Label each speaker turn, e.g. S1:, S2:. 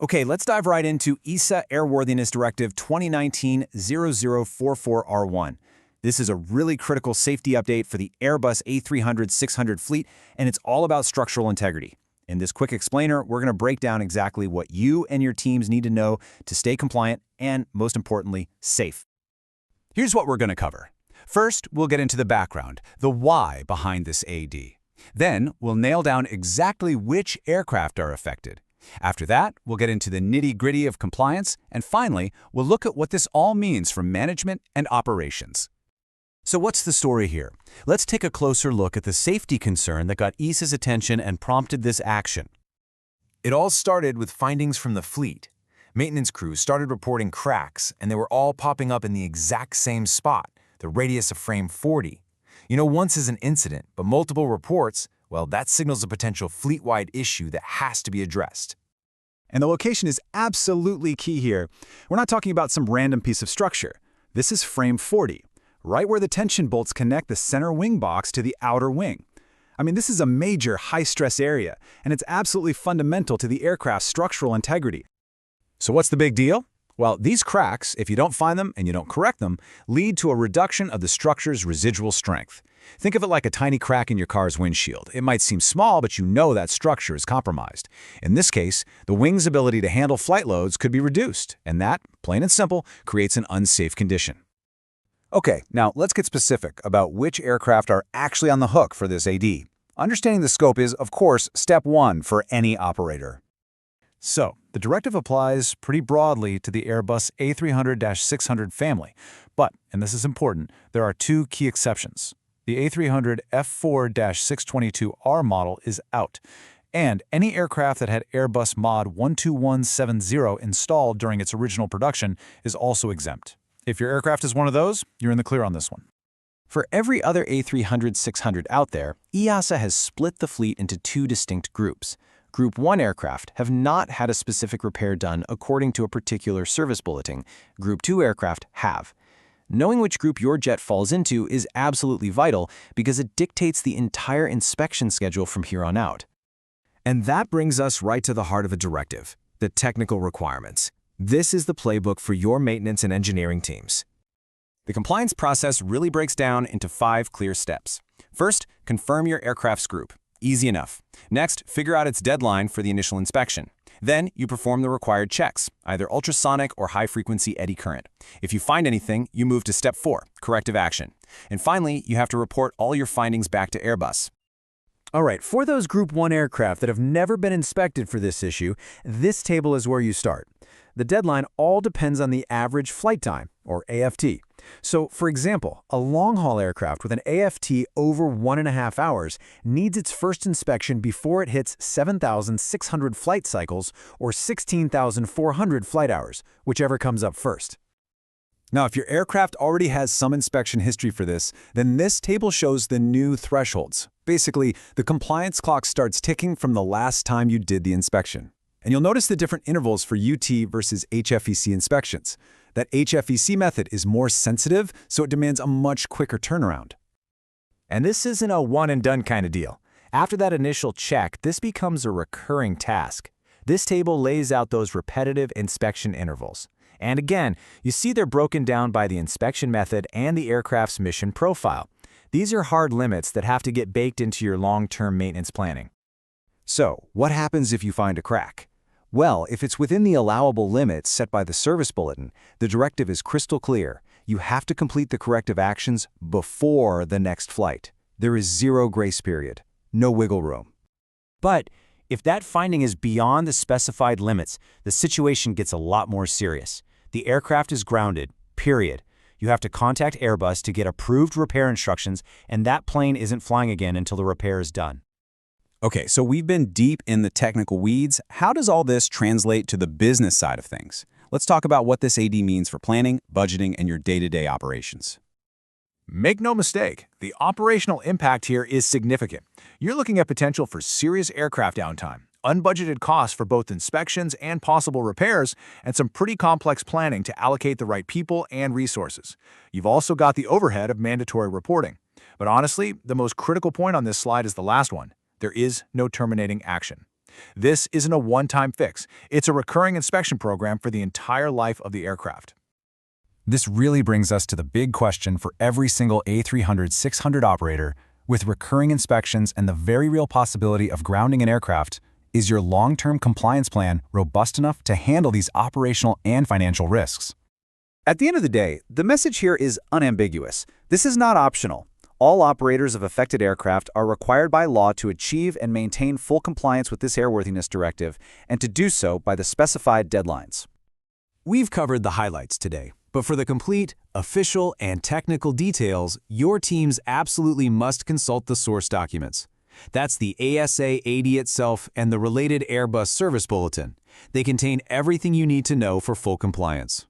S1: Okay, let's dive right into EASA Airworthiness Directive 2019-0044R1. This is a really critical safety update for the Airbus A300-600 fleet, and it's all about structural integrity. In this quick explainer, we're going to break down exactly what you and your teams need to know to stay compliant and, most importantly, safe. Here's what we're going to cover. First, we'll get into the background, the why behind this AD. Then, we'll nail down exactly which aircraft are affected. After that, we'll get into the nitty-gritty of compliance, and finally, we'll look at what this all means for management and operations. So what's the story here? Let's take a closer look at the safety concern that got EASA's attention and prompted this action.
S2: It all started with findings from the fleet. Maintenance crews started reporting cracks, and they were all popping up in the exact same spot, the radius of frame 40. Once is an incident, but multiple reports, well, that signals a potential fleet-wide issue that has to be addressed.
S1: And the location is absolutely key here. We're not talking about some random piece of structure. This is frame 40, right where the tension bolts connect the center wing box to the outer wing. This is a major high-stress area, and it's absolutely fundamental to the aircraft's structural integrity. So what's the big deal? Well, these cracks, if you don't find them and you don't correct them, lead to a reduction of the structure's residual strength. Think of it like a tiny crack in your car's windshield. It might seem small, but you know that structure is compromised. In this case, the wing's ability to handle flight loads could be reduced, and that, plain and simple, creates an unsafe condition. Okay, now let's get specific about which aircraft are actually on the hook for this AD. Understanding the scope is, of course, step one for any operator. So, the directive applies pretty broadly to the Airbus A300-600 family, but, and this is important, there are two key exceptions. The A300 F4-622R model is out, and any aircraft that had Airbus Mod 12170 installed during its original production is also exempt. If your aircraft is one of those, you're in the clear on this one.
S3: For every other A300-600 out there, EASA has split the fleet into two distinct groups. Group 1 aircraft have not had a specific repair done according to a particular service bulletin. Group 2 aircraft have. Knowing which group your jet falls into is absolutely vital because it dictates the entire inspection schedule from here on out.
S2: And that brings us right to the heart of a directive, the technical requirements. This is the playbook for your maintenance and engineering teams.
S1: The compliance process really breaks down into 5 clear steps. First, confirm your aircraft's group. Easy enough. Next, figure out its deadline for the initial inspection. Then, you perform the required checks, either ultrasonic or high-frequency eddy current. If you find anything, you move to step 4, corrective action. And finally, you have to report all your findings back to Airbus.
S4: All right, for those Group 1 aircraft that have never been inspected for this issue, this table is where you start. The deadline all depends on the average flight time, or AFT. So, for example, a long-haul aircraft with an AFT over 1.5 hours needs its first inspection before it hits 7,600 flight cycles or 16,400 flight hours, whichever comes up first.
S1: Now, if your aircraft already has some inspection history for this, then this table shows the new thresholds. Basically, the compliance clock starts ticking from the last time you did the inspection. And you'll notice the different intervals for UT versus HFEC inspections. That HFEC method is more sensitive, so it demands a much quicker turnaround.
S4: And this isn't a one-and-done kind of deal. After that initial check, this becomes a recurring task. This table lays out those repetitive inspection intervals. And again, you see they're broken down by the inspection method and the aircraft's mission profile. These are hard limits that have to get baked into your long-term maintenance planning.
S1: So, what happens if you find a crack? Well, if it's within the allowable limits set by the service bulletin, the directive is crystal clear. You have to complete the corrective actions before the next flight. There is zero grace period, no wiggle room.
S3: But if that finding is beyond the specified limits, the situation gets a lot more serious. The aircraft is grounded, period. You have to contact Airbus to get approved repair instructions, and that plane isn't flying again until the repair is done.
S1: Okay, so we've been deep in the technical weeds. How does all this translate to the business side of things? Let's talk about what this AD means for planning, budgeting, and your day-to-day operations.
S2: Make no mistake, the operational impact here is significant. You're looking at potential for serious aircraft downtime, unbudgeted costs for both inspections and possible repairs, and some pretty complex planning to allocate the right people and resources. You've also got the overhead of mandatory reporting. But honestly, the most critical point on this slide is the last one. There is no terminating action. This isn't a one-time fix. It's a recurring inspection program for the entire life of the aircraft.
S1: This really brings us to the big question for every single A300-600 operator. With recurring inspections and the very real possibility of grounding an aircraft, is your long-term compliance plan robust enough to handle these operational and financial risks?
S5: At the end of the day, the message here is unambiguous. This is not optional. All operators of affected aircraft are required by law to achieve and maintain full compliance with this airworthiness directive, and to do so by the specified deadlines.
S3: We've covered the highlights today, but for the complete, official, and technical details, your teams absolutely must consult the source documents. That's the EASA AD itself and the related Airbus Service Bulletin. They contain everything you need to know for full compliance.